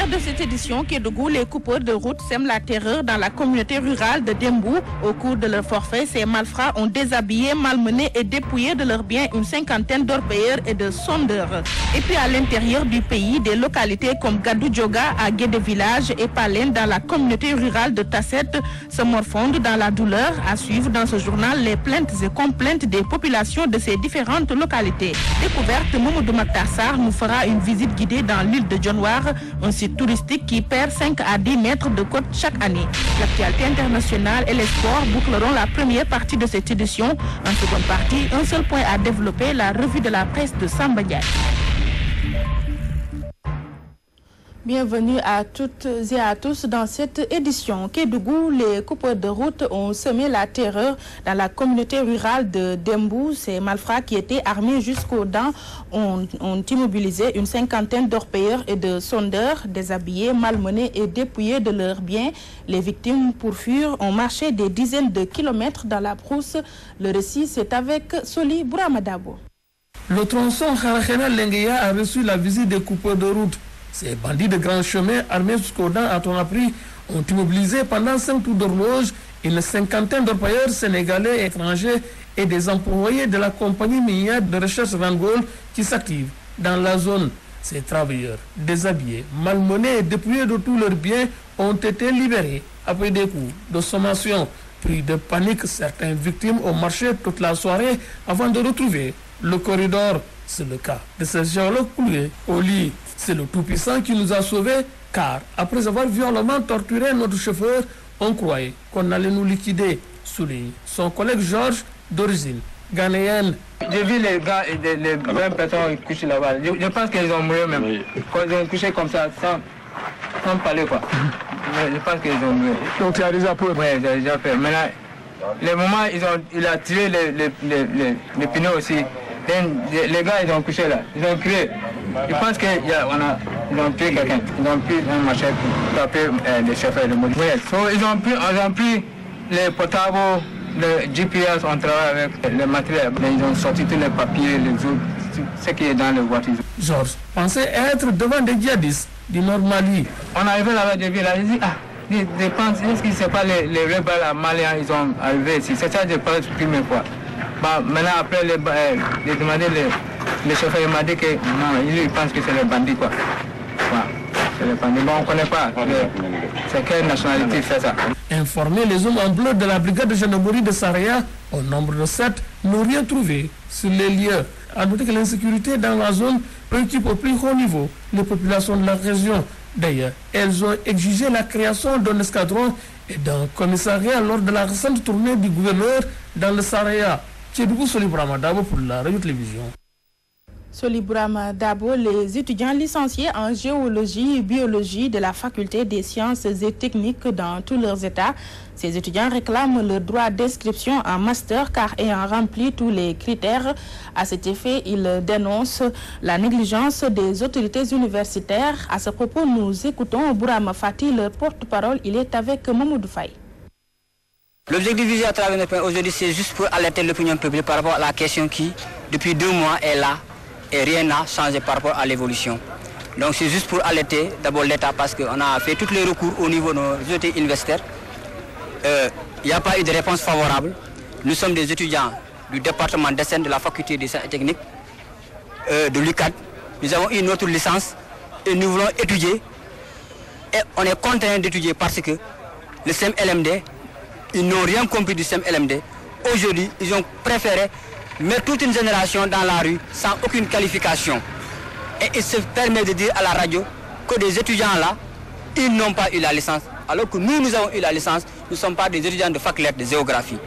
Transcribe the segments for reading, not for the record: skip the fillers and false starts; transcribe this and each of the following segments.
sommaire de cette édition, Kédougou, les coupeurs de route sèment la terreur dans la communauté rurale de Dembou. Au cours de leur forfait, ces malfrats ont déshabillé, malmené et dépouillé de leurs biens une cinquantaine d'orpailleurs et de sondeurs. Et puis à l'intérieur du pays, des localités comme Gadou Djoga à Guédé Village et Palen dans la communauté rurale de Tasset se morfondent dans la douleur. À suivre dans ce journal les plaintes et complaintes des populations de ces différentes localités. Découverte, Mamoudou Maktarsar nous fera une visite guidée dans l'île de Dionewar, un site touristique qui perd 5 à 10 mètres de côte chaque année. L'actualité internationale et les sports boucleront la première partie de cette édition. En seconde partie, un seul point à développer, la revue de la presse de Samba Ndiaye. Bienvenue à toutes et à tous dans cette édition. Kédougou, les coupeurs de route ont semé la terreur dans la communauté rurale de Dembou. Ces malfrats qui étaient armés jusqu'aux dents ont immobilisé une cinquantaine d'orpailleurs et de sondeurs, déshabillés, malmenés et dépouillés de leurs biens. Les victimes, pour fuir, ont marché des dizaines de kilomètres dans la brousse. Le récit, c'est avec Soli Bouramadabo. Le tronçon Kharakhéna Lengueya a reçu la visite des coupeurs de route. Ces bandits de grand chemin armés jusqu'aux dents à ton appris ont immobilisé pendant 5 tours d'horloge une cinquantaine d'orpailleurs sénégalais et étrangers et des employés de la compagnie minière de recherche Rangol qui s'active dans la zone. Ces travailleurs, déshabillés, malmenés et dépouillés de tous leurs biens, ont été libérés après des coups de sommation. Pris de panique, certaines victimes ont marché toute la soirée avant de retrouver le corridor. C'est le cas de ce géologue coulé au lit. C'est le Tout-Puissant qui nous a sauvés, car après avoir violemment torturé notre chauffeur, on croyait qu'on allait nous liquider, souligne son collègue Georges, d'origine ghanéenne. J'ai vu les gars et les 20 personnes couchées là-bas. Je pense qu'ils ont mouru même. Oui. Quand ils ont couché comme ça, sans parler quoi. Je pense qu'ils ont mouru. Donc tu as déjà peur? Oui, j'ai déjà peur. Maintenant, les moments, il a tiré les pneus aussi. Les gars, ils ont couché là. Ils ont crié. Je pense qu'ils ont tué quelqu'un. Ils ont pris un machin pour taper les chauffeurs de moto. Oui, ils ont pris les portables, le GPS, on travaille avec les matériels. Ils ont sorti tous les papiers, les autres, ce qui est dans les voitures. Georges pensait être devant des djihadistes du Nord Mali. On est arrivé là-bas, j'ai vu là, j'ai dit, je pense, est-ce que ce n'est pas les rebelles maliens, ils sont arrivés ici. C'est ça que je pense la première fois. Bah, maintenant, après, j'ai demandé les chauffeurs, il m'a dit que non, ils pensent que c'est les bandits, quoi. Voilà. C'est les bandits. Bon, on ne connaît pas. C'est quelle nationalité fait ça? Informés, les hommes en bleu de la brigade de gendarmerie de Saraya, au nombre de 7, n'ont rien trouvé sur les lieux. À noter que l'insécurité dans la zone préoccupe au plus haut niveau les populations de la région. D'ailleurs, elles ont exigé la création d'un escadron et d'un commissariat lors de la récente tournée du gouverneur dans le Saraya. Kédougou, Soli Bouramadabo pour la radio-télévision. Soli Bouramadabo, les étudiants licenciés en géologie et biologie de la faculté des sciences et techniques dans tous leurs états. Ces étudiants réclament leur droit d'inscription en master car ayant rempli tous les critères. À cet effet, ils dénoncent la négligence des autorités universitaires. À ce propos, nous écoutons Bourama Fati, le porte-parole. Il est avec Mamoudou Faye. L'objectif visé à travers notre aujourd'hui, c'est juste pour alerter l'opinion publique par rapport à la question qui, depuis 2 mois, est là et rien n'a changé par rapport à l'évolution. Donc c'est juste pour alerter d'abord l'État parce qu'on a fait tous les recours au niveau de nos autorités universitaires. Il n'y a pas eu de réponse favorable. Nous sommes des étudiants du département d'Essène de la faculté des sciences et techniques de l'UCAD. Nous avons eu notre licence et nous voulons étudier. Et on est contraint d'étudier parce que le CEM-LMD, ils n'ont rien compris du CEM-LMD. Aujourd'hui, ils ont préféré mettre toute une génération dans la rue sans aucune qualification. Et il se permet de dire à la radio que des étudiants là, ils n'ont pas eu la licence. Alors que nous avons eu la licence, nous ne sommes pas des étudiants de faculté de géographie.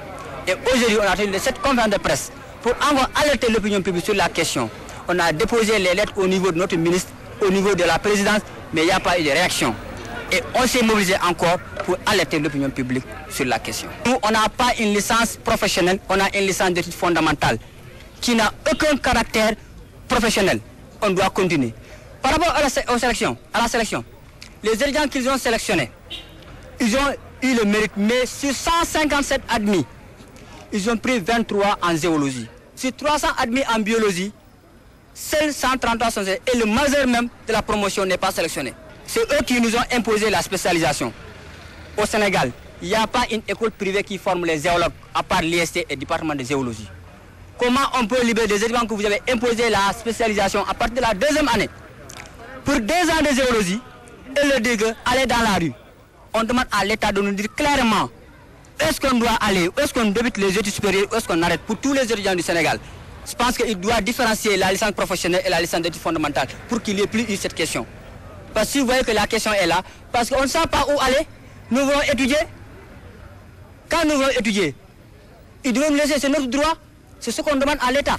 Et aujourd'hui, on a tenu cette conférence de presse pour encore alerter l'opinion publique sur la question. On a déposé les lettres au niveau de notre ministre, au niveau de la présidence, mais il n'y a pas eu de réaction. Et on s'est mobilisé encore pour alerter l'opinion publique sur la question. Nous, on n'a pas une licence professionnelle, on a une licence d'études fondamentales qui n'a aucun caractère professionnel. On doit continuer. Par rapport à la sélection, les étudiants qu'ils ont sélectionnés, ils ont eu le mérite, mais sur 157 admis, ils ont pris 23 en zoologie. Sur 300 admis en biologie, seuls 133 sont sélectionnés. Et le majeur même de la promotion n'est pas sélectionné. c'est eux qui nous ont imposé la spécialisation. Au Sénégal, il n'y a pas une école privée qui forme les géologues, à part l'IST et le département de géologie. Comment on peut libérer des étudiants que vous avez imposé la spécialisation à partir de la deuxième année pour 2 ans de géologie et le dire aller dans la rue? On demande à l'État de nous dire clairement est-ce qu'on doit aller, est-ce qu'on débute les études supérieures, est-ce qu'on arrête pour tous les étudiants du Sénégal. Je pense qu'il doit différencier la licence professionnelle et la licence d'études fondamentales pour qu'il n'y ait plus eu cette question. Parce que vous voyez que la question est là, parce qu'on ne sait pas où aller, nous voulons étudier. Quand nous voulons étudier, ils doivent nous laisser, c'est notre droit, c'est ce qu'on demande à l'État.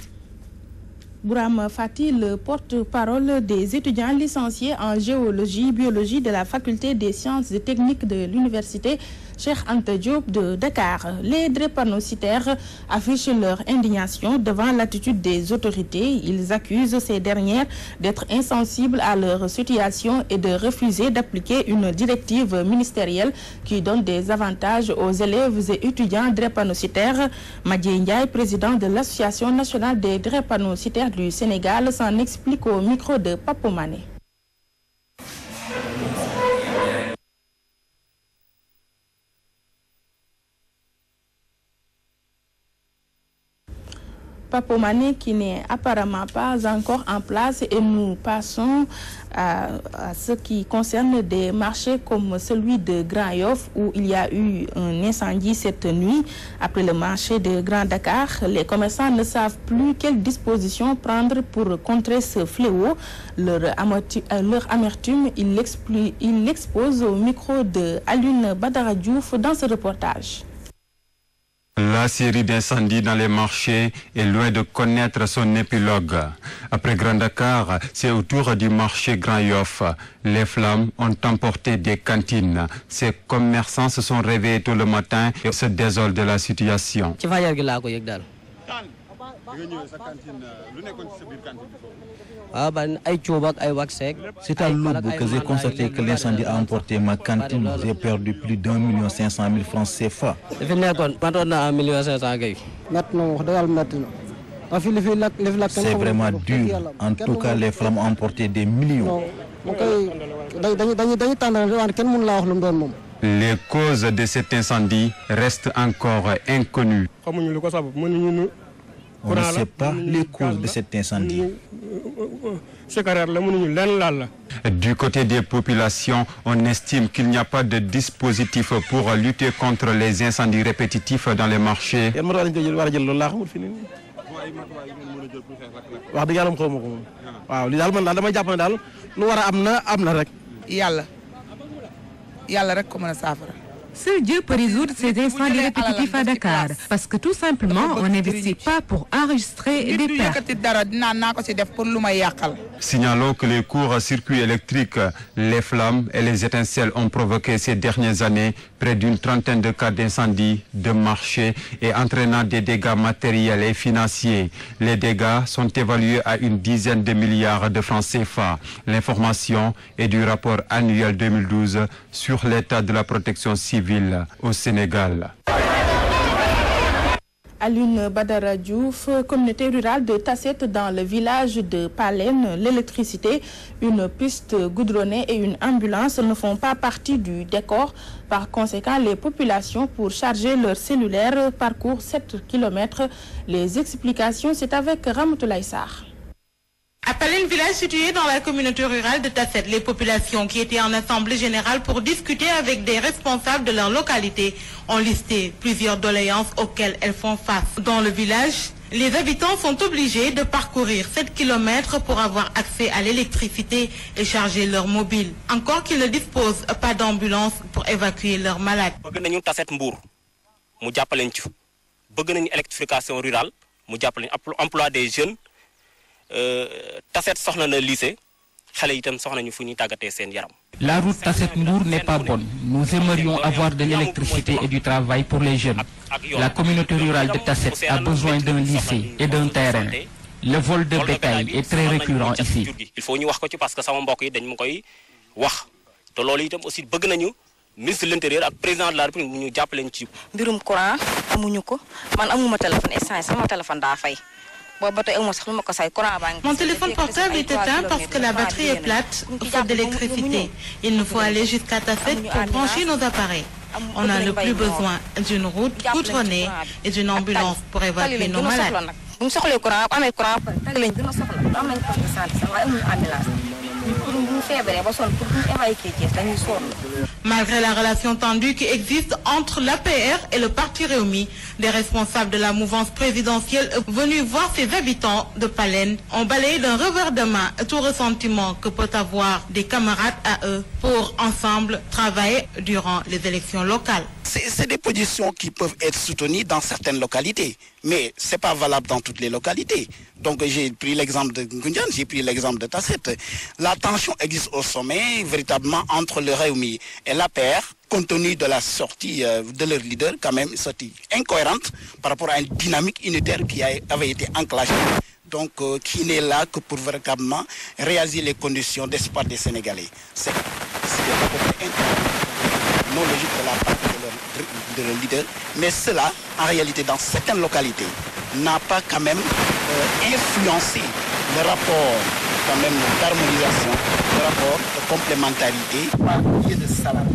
Bourama Fati, le porte-parole des étudiants licenciés en géologie, biologie de la faculté des sciences et techniques de l'université Cheikh Anta Diop de Dakar. Les drépanocytaires affichent leur indignation devant l'attitude des autorités. Ils accusent ces dernières d'être insensibles à leur situation et de refuser d'appliquer une directive ministérielle qui donne des avantages aux élèves et étudiants drépanocytaires. Madié Ndiaye, président de l'Association nationale des drépanocytaires du Sénégal, s'en explique au micro de Papo Mané. Papo Mané qui n'est apparemment pas encore en place, et nous passons à ce qui concerne des marchés comme celui de Grand Yoff où il y a eu un incendie cette nuit. Après le marché de Grand Dakar, les commerçants ne savent plus quelles dispositions prendre pour contrer ce fléau. Leur amertume, ils l'exposent au micro de Alioune Badara Diouf dans ce reportage. La série d'incendies dans les marchés est loin de connaître son épilogue. Après Grand Dakar, c'est au tour du marché Grand Yoff. Les flammes ont emporté des cantines. Ces commerçants se sont réveillés tôt le matin et se désolent de la situation. C'est à l'aube que j'ai constaté que l'incendie a emporté ma cantine. J'ai perdu plus d'1 500 000 francs CFA. C'est vraiment dur. En tout cas, les flammes ont emporté des millions. Les causes de cet incendie restent encore inconnues. On ne sait pas les causes de cet incendie. Du côté des populations, on estime qu'il n'y a pas de dispositif pour lutter contre les incendies répétitifs dans les marchés. Seul Dieu peut résoudre ces incendies répétitifs à Dakar, parce que tout simplement, on n'investit pas pour enregistrer des pertes. Signalons que les courts-circuits électriques, les flammes et les étincelles ont provoqué ces dernières années près d'une trentaine de cas d'incendie de marché et entraînant des dégâts matériels et financiers. Les dégâts sont évalués à une dizaine de milliards de francs CFA. L'information est du rapport annuel 2012 sur l'état de la protection civile au Sénégal. Alioune Badara Diouf, communauté rurale de Tasset dans le village de Palène, l'électricité, une piste goudronnée et une ambulance ne font pas partie du décor. Par conséquent, les populations pour charger leur cellulaire parcourent 7 km. Les explications, c'est avec Ramatoulaye Sarr. À Palène, village situé dans la communauté rurale de Tasset, les populations qui étaient en assemblée générale pour discuter avec des responsables de leur localité ont listé plusieurs doléances auxquelles elles font face. Dans le village, les habitants sont obligés de parcourir 7 km pour avoir accès à l'électricité et charger leur mobile. Encore qu'ils ne disposent pas d'ambulance pour évacuer leurs malades. Électrification rurale, emploi des jeunes. Tasset soxna na lycée xalé itam soxna ñu fuñu tagaté sen yaram. La route Tasset-Mbour n'est pas bonne. Nous aimerions avoir de l'électricité et du travail pour les jeunes. La communauté rurale de Tasset a besoin d'un lycée et d'un terrain. Le vol de bétail est très récurrent ici. Il faut ñu wax ko ci parce que sama mbokk yi dañ ma koy wax. Te lolu itam aussi bëgg nañu ministre de l'Intérieur ak président de la République ñu jappalé ci. Mbirum courant amuñu ko. Man amuma téléphone instant sama téléphone da fay. Mon téléphone portable est éteint parce que la batterie est plate, faute d'électricité. Il nous faut aller jusqu'à Tasset pour brancher nos appareils. On a le plus besoin d'une route goudronnée et d'une ambulance pour évacuer nos malades. Malgré la relation tendue qui existe entre l'APR et le parti Rewmi, des responsables de la mouvance présidentielle venus voir ses habitants de Palène ont balayé d'un revers de main tout ressentiment que peut avoir des camarades à eux pour ensemble travailler durant les élections locales. C'est des positions qui peuvent être soutenues dans certaines localités, mais ce n'est pas valable dans toutes les localités. Donc j'ai pris l'exemple de Ngoundiane, j'ai pris l'exemple de Tasset. La tension existe au sommet, véritablement, entre le Rewmi et l'APR, compte tenu de la sortie de leur leader, quand même, une sortie incohérente par rapport à une dynamique unitaire qui avait été enclenchée. Donc qui n'est là que pour véritablement réaliser les conditions d'espoir des Sénégalais. C'est non logique de la part de leur leader, mais cela, en réalité, dans certaines localités, n'a pas quand même influencé le rapport quand même d'harmonisation, le rapport de complémentarité par biais de salam.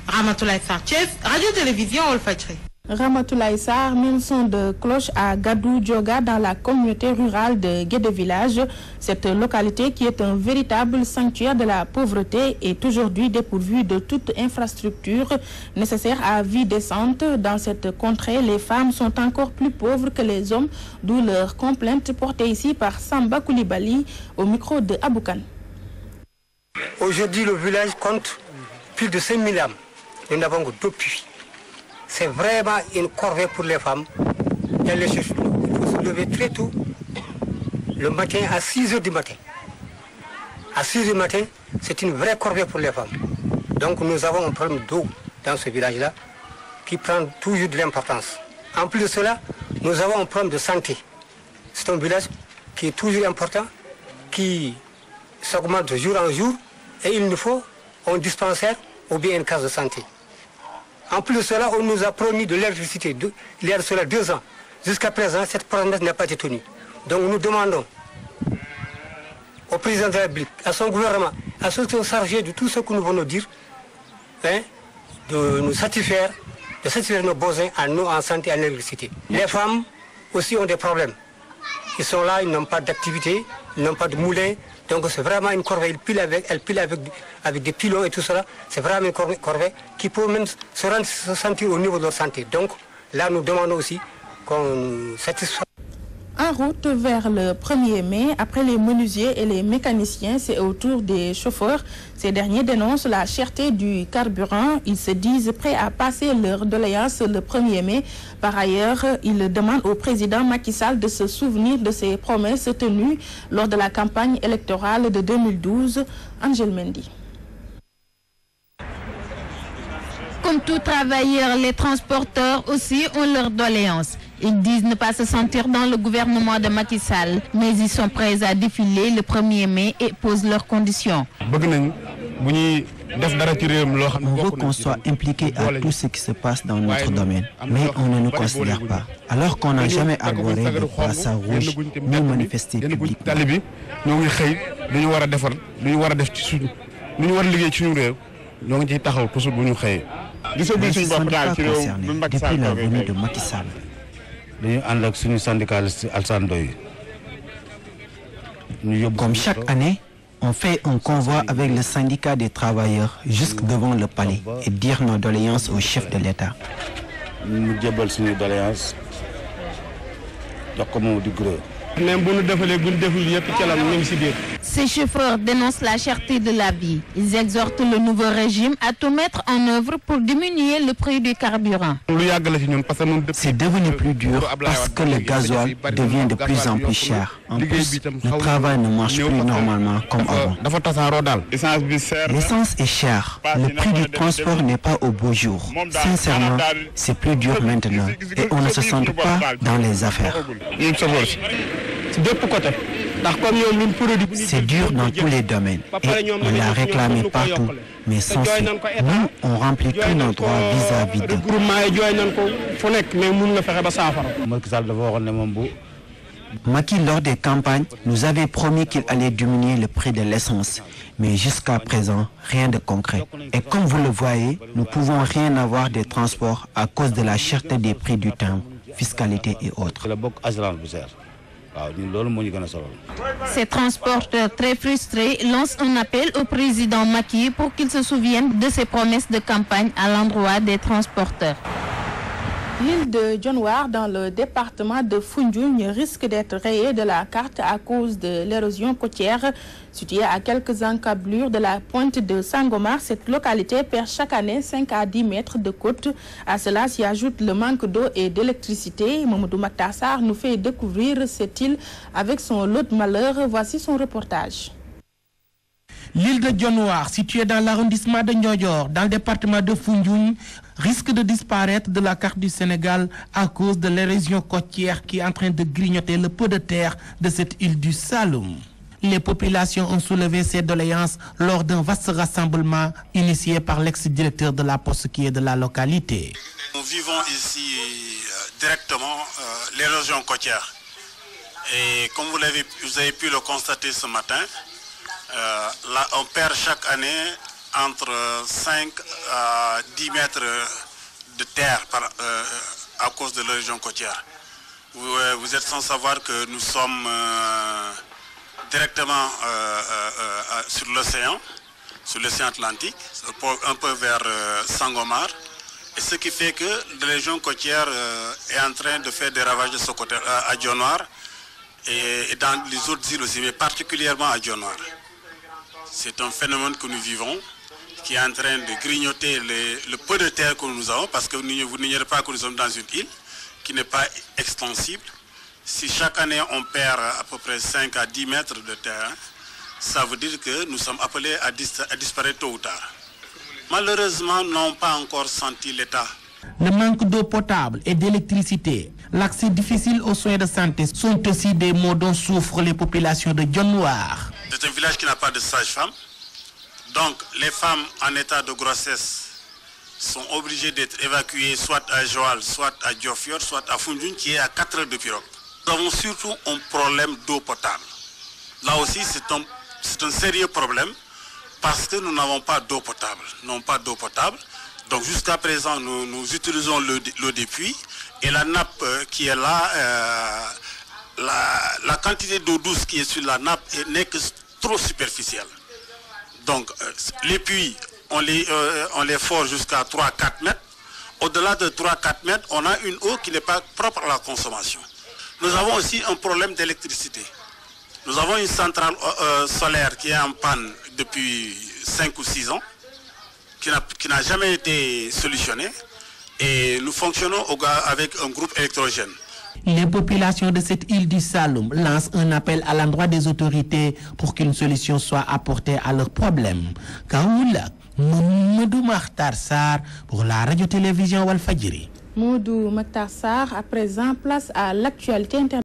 Ramatoulaye Sarr, Radio-Télévision Walfadjri. Ramatoulaye Sarr, même son de cloche à Gadou Dioga dans la communauté rurale de Guédé Village. Cette localité qui est un véritable sanctuaire de la pauvreté est aujourd'hui dépourvue de toute infrastructure nécessaire à vie décente. Dans cette contrée, les femmes sont encore plus pauvres que les hommes, d'où leur complainte portée ici par Samba Koulibaly au micro de Aboukan. Aujourd'hui, le village compte plus de 5000 âmes. Nous n'avons que 2 puits. C'est vraiment une corvée pour les femmes. Il faut se lever très tôt, le matin à 6 h du matin. À 6 h du matin, c'est une vraie corvée pour les femmes. Donc nous avons un problème d'eau dans ce village-là qui prend toujours de l'importance. En plus de cela, nous avons un problème de santé. C'est un village qui est toujours important, qui s'augmente de jour en jour, et il nous faut un dispensaire ou bien une case de santé. En plus de cela, on nous a promis de l'électricité, l'air solaire 2 ans. Jusqu'à présent, cette promesse n'a pas été tenue. Donc nous demandons au président de la République, à son gouvernement, à ceux qui sont chargés de tout ce que nous venons de dire, de nous satisfaire, de satisfaire nos besoins en eau, en santé, en électricité. Les femmes aussi ont des problèmes. Ils sont là, ils n'ont pas d'activité, ils n'ont pas de moulin. Donc c'est vraiment une corvée, elle pile avec des pylons et tout cela. C'est vraiment une corvée qui peut même se sentir au niveau de leur santé. Donc là, nous demandons aussi qu'on satisfasse. En route vers le 1er mai, après les menuisiers et les mécaniciens, c'est au tour des chauffeurs. Ces derniers dénoncent la cherté du carburant. Ils se disent prêts à passer leur doléance le 1er mai. Par ailleurs, ils demandent au président Macky Sall de se souvenir de ses promesses tenues lors de la campagne électorale de 2012. Angèle Mendy. Comme tout travailleur, les transporteurs aussi ont leurs doléances. Ils disent ne pas se sentir dans le gouvernement de Macky Sall, mais ils sont prêts à défiler le 1er mai et posent leurs conditions. On veut qu'on soit impliqué à tout ce qui se passe dans notre domaine, mais on ne nous considère pas. Alors qu'on n'a jamais arboré de brassard rouge ni manifesté publiquement. Les syndicats concernés depuis la venue de Macky Sall. Comme chaque année, on fait un convoi avec le syndicat des travailleurs jusque devant le palais et dire nos doléances au chef de l'État. Ces chauffeurs dénoncent la cherté de la vie. Ils exhortent le nouveau régime à tout mettre en œuvre pour diminuer le prix du carburant. C'est devenu plus dur parce que le gasoil devient de plus en plus cher. En plus, le travail ne marche plus normalement comme avant. L'essence est chère. Le prix du transport n'est pas au beau jour. Sincèrement, c'est plus dur maintenant et on ne se sent pas dans les affaires. C'est dur dans tous les domaines et on l'a réclamé partout, mais sans suite. Nous, on remplit tous nos droits vis-à-vis d'eux. Macky, lors des campagnes, nous avait promis qu'il allait diminuer le prix de l'essence. Mais jusqu'à présent, rien de concret. Et comme vous le voyez, nous ne pouvons rien avoir des transports à cause de la cherté des prix du timbre, fiscalité et autres. Ces transporteurs très frustrés lancent un appel au président Macky pour qu'il se souvienne de ses promesses de campagne à l'endroit des transporteurs. L'île de Dionewar dans le département de Foundiougne risque d'être rayée de la carte à cause de l'érosion côtière. Située à quelques encablures de la pointe de Sangomar, cette localité perd chaque année 5 à 10 mètres de côte. À cela s'y ajoute le manque d'eau et d'électricité. Mamadou Maktassar nous fait découvrir cette île avec son lot de malheur. Voici son reportage. L'île de Dionewar, située dans l'arrondissement de Niodior, dans le département de Foundiougne, risque de disparaître de la carte du Sénégal à cause de l'érosion côtière qui est en train de grignoter le peu de terre de cette île du Saloum. Les populations ont soulevé ces doléances lors d'un vaste rassemblement initié par l'ex-directeur de la poste qui est de la localité. Nous vivons ici directement l'érosion côtière. Et comme vous avez pu le constater ce matin, là, on perd chaque année entre 5 à 10 mètres de terre à cause de l'érosion côtière. Vous êtes sans savoir que nous sommes directement sur l'océan Atlantique, un peu vers Sangomar. Et ce qui fait que l'érosion côtière est en train de faire des ravages de ce côté à Dionewar et dans les autres îles aussi, mais particulièrement à Dionewar. C'est un phénomène que nous vivons, qui est en train de grignoter le peu de terre que nous avons, parce que vous n'ignorez pas que nous sommes dans une île qui n'est pas extensible. Si chaque année on perd à peu près 5 à 10 mètres de terre, ça veut dire que nous sommes appelés à disparaître tôt ou tard. Malheureusement, nous n'avons pas encore senti l'état. Le manque d'eau potable et d'électricité, l'accès difficile aux soins de santé sont aussi des maux dont souffrent les populations de Dionewar. C'est un village qui n'a pas de sage-femme. Donc les femmes en état de grossesse sont obligées d'être évacuées soit à Joal, soit à Diofior, soit à Foundiougne qui est à 4 heures de pirogue. Nous avons surtout un problème d'eau potable. Là aussi c'est un sérieux problème parce que nous n'avons pas d'eau potable. Nous n'avons pas d'eau potable. Donc jusqu'à présent nous utilisons l'eau des puits et la nappe qui est là, la quantité d'eau douce qui est sur la nappe n'est que trop superficielle. Donc les puits, on les forge jusqu'à 3-4 mètres. Au-delà de 3-4 mètres, on a une eau qui n'est pas propre à la consommation. Nous avons aussi un problème d'électricité. Nous avons une centrale solaire qui est en panne depuis 5 ou 6 ans, qui n'a jamais été solutionnée. Et nous fonctionnons avec un groupe électrogène. Les populations de cette île du Saloum lancent un appel à l'endroit des autorités pour qu'une solution soit apportée à leurs problèmes. Kaoulak, Mamadou Maktassar pour la radio-télévision Walfadjri. Mamadou Maktassar, à présent, place à l'actualité internationale.